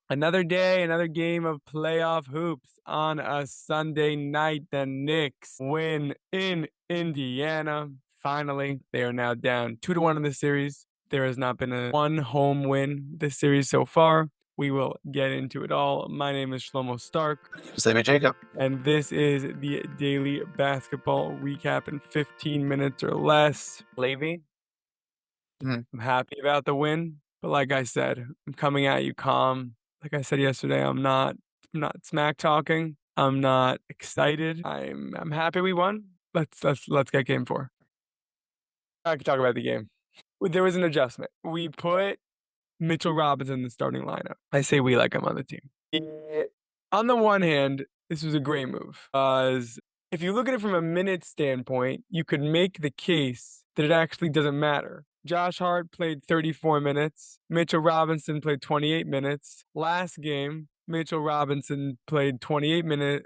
Another day, another game of playoff hoops on a Sunday night. The Knicks win in Indiana. Finally, they are now down 2-1 in the series. There has not been a one home win this series so far. We will get into it all. My name is Shlomo Stark. Sammy Jacob. And this is the daily basketball recap in 15 minutes or less. Levy, I'm happy about the win, but like I said, I'm coming at you calm. Like I said yesterday, I'm not smack talking. I'm not excited. I'm happy we won. Let's get game 4. I can talk about the game. There was an adjustment. We put Mitchell Robinson in the starting lineup. I say we like I'm on the team. On the one hand, this was a great move. Because if you look at it from a minute standpoint, you could make the case that it actually doesn't matter. Josh Hart played 34 minutes. Mitchell Robinson played 28 minutes. Last game, Mitchell Robinson played 28 minutes.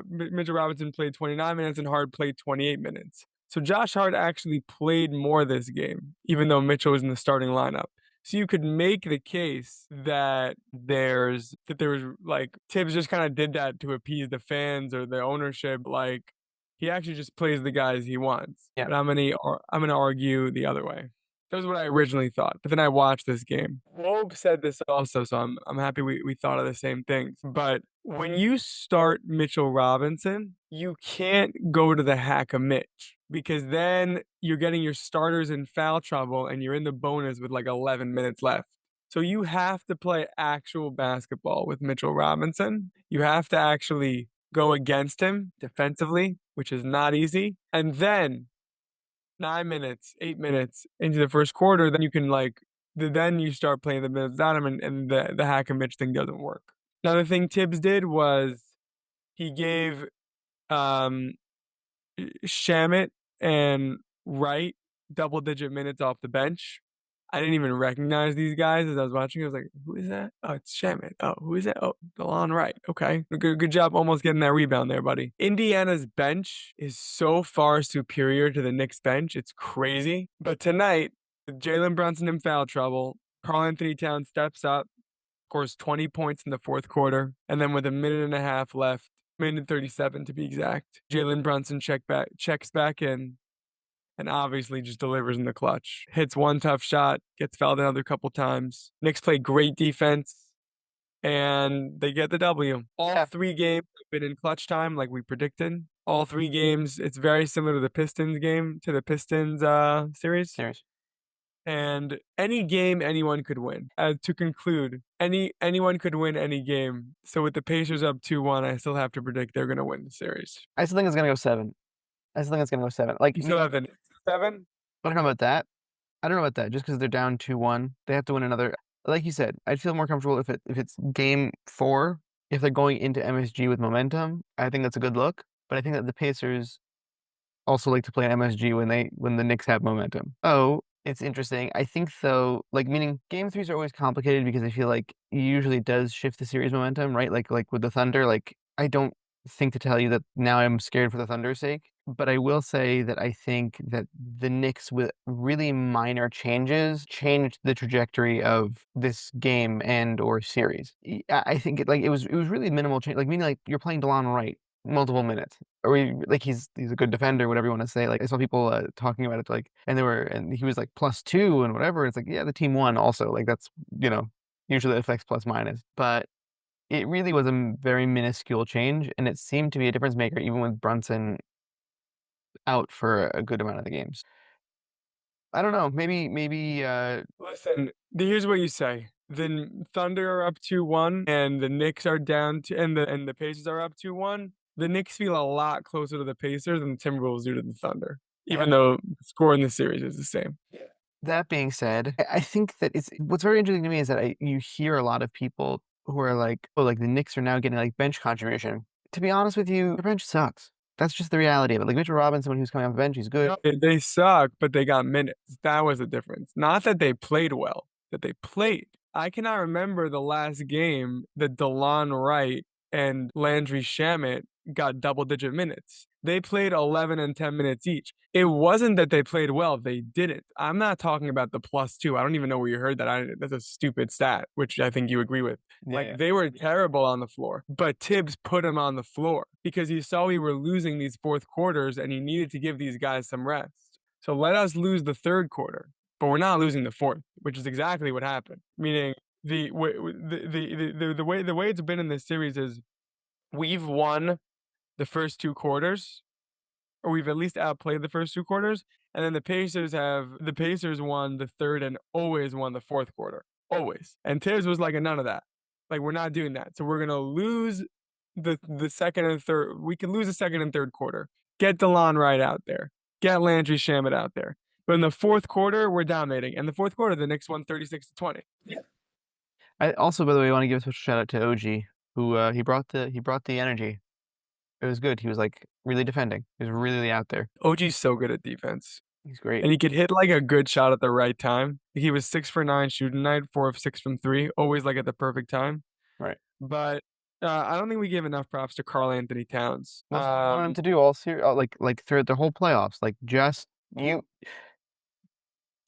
Mitchell Robinson played 29 minutes and Hart played 28 minutes. So Josh Hart actually played more this game, even though Mitchell was in the starting lineup. So you could make the case that there was like Tibbs just kind of did that to appease the fans or the ownership. Like he actually just plays the guys he wants. Yeah. But I'm gonna argue the other way. That was what I originally thought. But then I watched this game. Loeb said this also, so I'm happy we thought of the same things. But when you start Mitchell Robinson, you can't go to the hack a Mitch because then you're getting your starters in foul trouble and you're in the bonus with like 11 minutes left. So you have to play actual basketball with Mitchell Robinson. You have to actually go against him defensively, which is not easy. And then 9 minutes, 8 minutes into the first quarter, then you can then you start playing the minutes down him and the hack and Mitch thing doesn't work. Another thing Tibbs did was he gave um Shamit and Wright double-digit minutes off the bench. I didn't even recognize these guys as I was watching. I was like, "Who is that? Oh, it's Shamit. Oh, who is that? Oh, DeLon Wright. Okay, good job, almost getting that rebound there, buddy." Indiana's bench is so far superior to the Knicks bench. It's crazy. But tonight, with Jalen Brunson in foul trouble, Karl Anthony Towns steps up, scores 20 points in the fourth quarter, and then with a minute and a half left, minute 37 to be exact, Jalen Brunson checks back in and obviously just delivers in the clutch. Hits one tough shot, gets fouled another couple times. Knicks play great defense, and they get the W. All 3 games have been in clutch time like we predicted. All 3 games, it's very similar to the Pistons game, to the Pistons series. And any game anyone could win. To conclude, anyone could win any game. So with the Pacers up 2-1, I still have to predict they're going to win the series. I still think it's gonna go 7. Like You still have the 7? I don't know about that. Just because they're down 2-1, they have to win another. Like you said, I'd feel more comfortable if it's game 4. If they're going into MSG with momentum, I think that's a good look. But I think that the Pacers also like to play MSG when the Knicks have momentum. Oh, it's interesting. I think though, like meaning game 3s are always complicated because I feel like it usually does shift the series momentum, right? Like with the Thunder, like I don't think to tell you that now I'm scared for the Thunder's sake, but I will say that I think that the Knicks with really minor changes changed the trajectory of this game and or series. I think it was really minimal change, like meaning like you're playing DeLon Wright multiple minutes, or like he's a good defender, whatever you want to say. Like I saw people talking about it, like and he was like +2 and whatever. It's like yeah, the team won also. Like that's usually it affects plus minus, but it really was a very minuscule change, and it seemed to be a difference maker even with Brunson out for a good amount of the games. I don't know. Maybe. Listen, here's what you say. The Thunder are up 2-1 and the Knicks are down and the Pacers are up 2-1. The Knicks feel a lot closer to the Pacers than the Timberwolves do to the Thunder, even though the score in the series is the same. That being said, I think that what's very interesting to me is that you hear a lot of people who are like, oh, like the Knicks are now getting like bench contribution. To be honest with you, their bench sucks. That's just the reality of it. Like Mitchell Robinson, when he was coming off the bench, he's good. They suck, but they got minutes. That was the difference. Not that they played well, that they played. I cannot remember the last game that DeLon Wright and Landry Shamet got double-digit minutes. They played 11 and 10 minutes each. It wasn't that they played well, they didn't. I'm not talking about the +2. I don't even know where you heard that. That's a stupid stat, which I think you agree with. Yeah. Like they were terrible on the floor, but Tibbs put them on the floor because he saw we were losing these fourth quarters and he needed to give these guys some rest. So let us lose the third quarter, but we're not losing the fourth, which is exactly what happened. Meaning the way it's been in this series is we've won the first two quarters, or we've at least outplayed the first two quarters, and then the Pacers won the third and always won the fourth quarter. Always. And Tibbs was like, none of that. Like, we're not doing that. So we're gonna lose the second and third. We can lose the second and third quarter. Get DeLon Wright out there. Get Landry Shamet out there. But in the fourth quarter, we're dominating. And the fourth quarter, the Knicks won 36-20. I also, by the way, want to give a special shout out to OG, who he brought the energy. It was good. He was like really defending. He was really out there. OG's so good at defense. He's great. And he could hit like a good shot at the right time. He was 6 for 9 shooting night, 4 of 6 from three, always like at the perfect time. Right. But I don't think we give enough props to Karl Anthony Towns. That's what I want him to do all series, like throughout the whole playoffs. Like just you're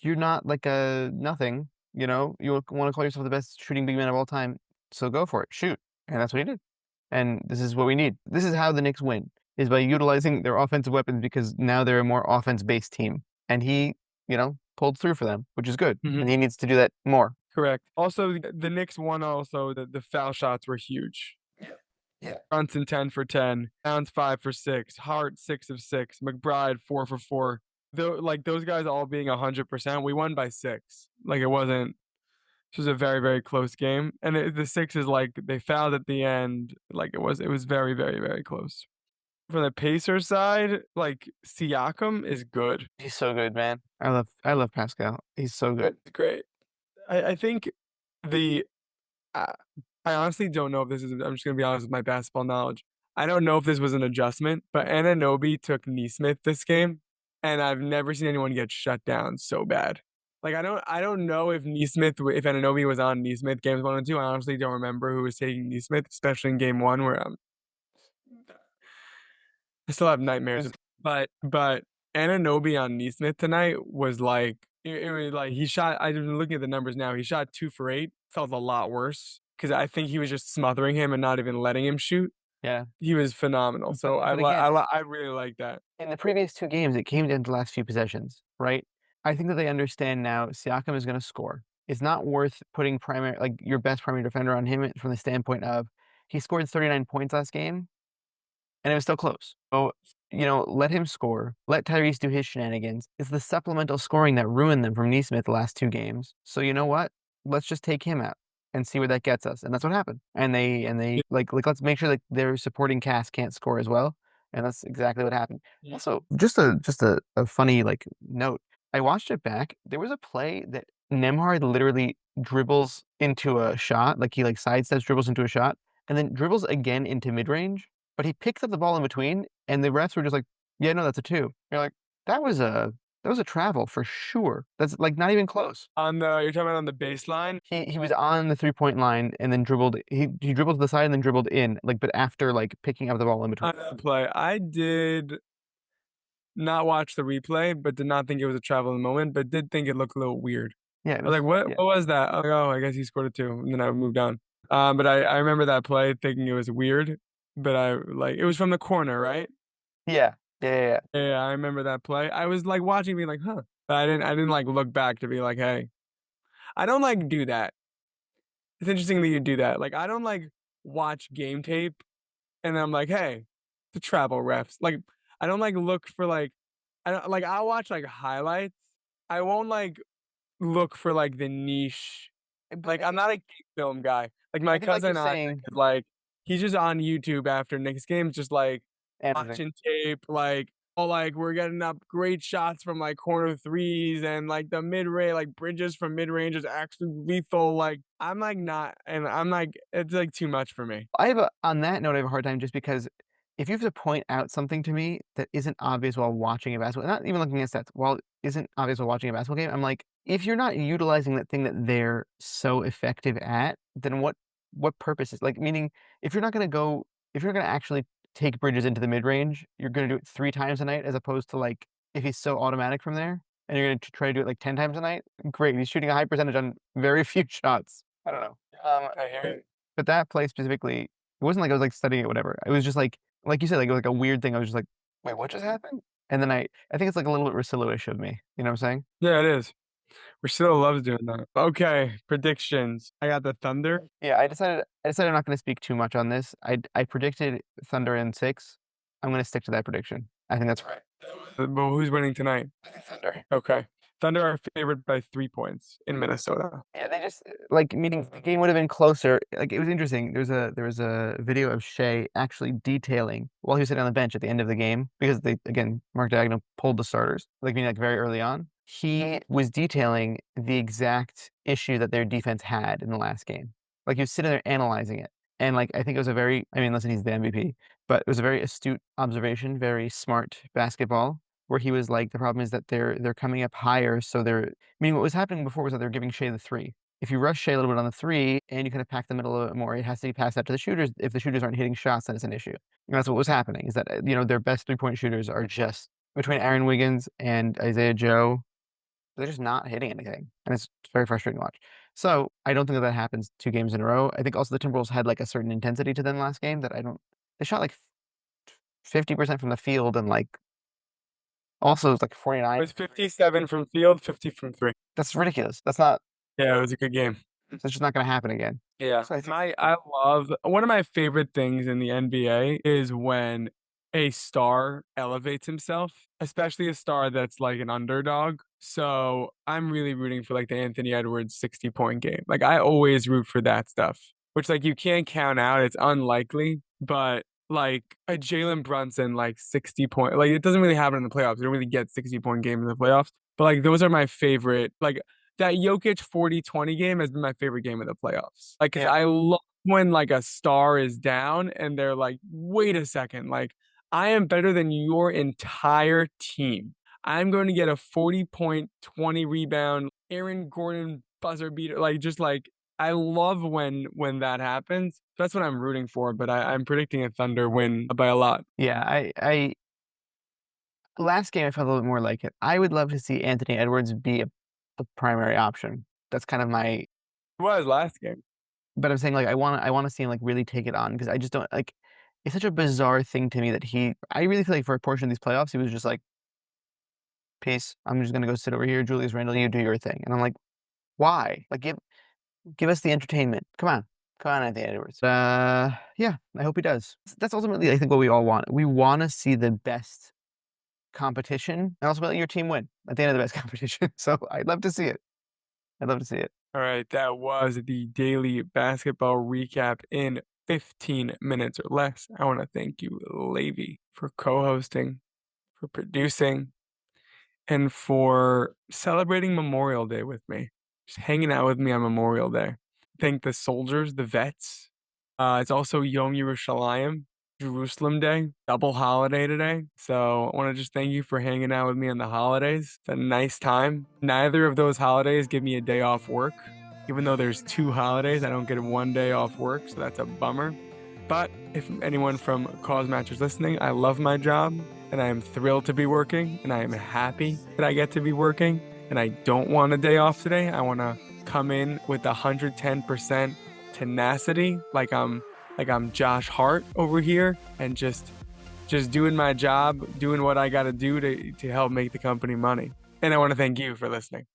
not like a nothing. You know, you want to call yourself the best shooting big man of all time, so go for it, shoot, and that's what he did. And this is what we need. This is how the Knicks win, is by utilizing their offensive weapons because now they're a more offense-based team. And he, pulled through for them, which is good. Mhm. And he needs to do that more. Correct. Also, the Knicks won. Also, the foul shots were huge. Yeah. Brunson 10 for 10, Towns 5 for 6, Hart 6 of 6, McBride 4 for 4. Like those guys all being 100%, we won by 6. Like it wasn't. This was a very, very close game, and the 6 is like they fouled at the end. Like it was very, very, very close. From the Pacers side, like Siakam is good. He's so good, man. I love Pascal. He's so good. It's great. I think the I I honestly don't know if this is. I'm just gonna be honest with my basketball knowledge. I don't know if this was an adjustment, but Anunoby took Neesmith this game, and I've never seen anyone get shut down so bad. Like I don't know if if Anunoby was on Neesmith games 1 and 2. I honestly don't remember who was taking Neesmith, especially in game 1 where I still have nightmares. But Anunoby on Neesmith tonight was like it was like he shot. I'm looking at the numbers now. He shot 2 for 8. Felt a lot worse because I think he was just smothering him and not even letting him shoot. Yeah. He was phenomenal. So But again, I really like that. in the previous two games, it came down to the last few possessions, right? I think that they understand now Siakam is going to score. It's not worth putting your best primary defender on him from the standpoint of he scored 39 points last game and it was still close. So, let him score. Let Tyrese do his shenanigans. It's the supplemental scoring that ruined them from Neesmith the last two games. So you know what? Let's just take him out and see where that gets us. And that's what happened. And they let's make sure that their supporting cast can't score as well. And that's exactly what happened. Yeah. Also, just a funny note. I watched it back. There was a play that Nemhard literally dribbles into a shot, like he sidesteps, dribbles into a shot, and then dribbles again into mid range. But he picks up the ball in between, and the refs were just like, "Yeah, no, that's a 2." You're like, "That was a travel for sure. That's not even close." You're talking about on the baseline. He was on the 3-point line and then dribbled. He dribbled to the side and then dribbled in, but after picking up the ball in between. On that play, I did not watch the replay, but did not think it was a travel in the moment, but did think it looked a little weird. Yeah, I was like, what was that? I was like, oh, I guess he scored a 2, and then I moved on. But I remember that play thinking it was weird, but it was from the corner, right? Yeah. Yeah. Yeah, I remember that play. I was like watching, being like, huh. But I didn't like look back to be like, hey. I don't like do that. It's interesting that you do that. Like I don't like watch game tape and I'm like, hey, the travel refs. Like I don't like look for I don't like I'll watch highlights. I won't look for the niche. Like I'm not a game film guy. Like my cousin Isaac is he's just on YouTube after Knicks games, just watching tape, we're getting up great shots from corner threes and the mid range, bridges from mid range is actually lethal. I'm not, and I'm it's too much for me. On that note, I have a hard time just because if you have to point out something to me that isn't obvious while watching a basketball, not even looking at stats, while isn't obvious while watching a basketball game, I'm like, if you're not utilizing that thing that they're so effective at, then what purpose is meaning if you're not going to actually take Bridges into the mid range, you're gonna do it 3 times a night as opposed to like if he's so automatic from there and you're gonna try to do it like 10 times a night. Great, he's shooting a high percentage on very few shots. I don't know. I hear it. But that play specifically, it wasn't like I was like studying it, whatever. It was just like you said, like it was like a weird thing. I was just like, wait, what just happened? And then I think it's like a little bit Russillo-ish of me. You know what I'm saying? Yeah, it is. Russillo loves doing that. Okay, predictions. I got the Thunder. Yeah, I decided I'm not going to speak too much on this. I predicted Thunder in 6. I'm going to stick to that prediction. I think that's right. But who's winning tonight? I think Thunder. Okay. Thunder are favored by 3 points in Minnesota. Yeah, they just like meaning the game would have been closer. Like it was interesting. There was a video of Shea actually detailing while he was sitting on the bench at the end of the game because they again Mark Daigneault pulled the starters like meaning like very early on. He was detailing the exact issue that their defense had in the last game. Like he was sitting there analyzing it. And like I think it was a very I mean listen he's the MVP, but it was a very astute observation, very smart basketball where he was like the problem is that they're coming up higher so they're meaning what was happening before was that they're giving Shea the 3. If you rush Shea a little bit on the 3 and you kind of pack the middle a little bit more, it has to be passed out to the shooters. If the shooters aren't hitting shots, then it's an issue. And that's what was happening is that, their best 3-point shooters are just between Aaron Wiggins and Isaiah Joe. They're just not hitting anything. And it's very frustrating to watch. So I don't think that happens 2 games in a row. I think also the Timberwolves had like a certain intensity to them last game that they shot like 50% from the field and like also it's like It 49. was 57 from field, 50 from 3. That's ridiculous. That's not Yeah, it was a good game. That's just not gonna happen again. Yeah. So I think I love one of my favorite things in the NBA is when a star elevates himself, especially a star that's like an underdog. So I'm really rooting for like the Anthony Edwards 60-point game. Like I always root for that stuff, which like you can't count out. It's unlikely, but like a Jalen Brunson like 60-point, like it doesn't really happen in the playoffs. You don't really get 60-point game in the playoffs. But like those are my favorite. Like that Jokic 40-20 game has been my favorite game of the playoffs. Like, cause yeah. I love when like a star is down and they're like, wait a second, like I am better than your entire team. I'm going to get a 40-point, 20 rebound, Aaron Gordon buzzer beater. Like just like I love when that happens. That's what I'm rooting for, but I'm predicting a Thunder win by a lot. Yeah, I last game I felt a little bit more like it. I would love to see Anthony Edwards be the primary option. That's kind of my It was last game. but I'm saying like I wanna see him like really take it on because I just don't like it's such a bizarre thing to me that I really feel like for a portion of these playoffs he was just like, peace. I'm just gonna go sit over here, Julius Randle, you do your thing. And I'm like, why? Like give us the entertainment. Come on. Come on, Anthony Edwards. Yeah, I hope he does. That's ultimately I think what we all want. We wanna see the best competition and ultimately your team win at the end of the best competition. So I'd love to see it. I'd love to see it. All right, that was the daily basketball recap in 15 minutes or less. I want to thank you, Levy, for co-hosting, for producing, and for celebrating Memorial Day with me. Just hanging out with me on Memorial Day. Thank the soldiers, the vets. It's also Yom Yerushalayim, Jerusalem Day, double holiday today. So I want to just thank you for hanging out with me on the holidays. It's a nice time. Neither of those holidays give me a day off work. Even though there's 2 holidays, I don't get 1 day off work, so that's a bummer. But if anyone from Cause Match is listening, I love my job and I am thrilled to be working and I am happy that I get to be working and I don't want a day off today. I want to come in with 110% tenacity like I'm Josh Hart over here and just doing my job, doing what I got to do to help make the company money. And I want to thank you for listening.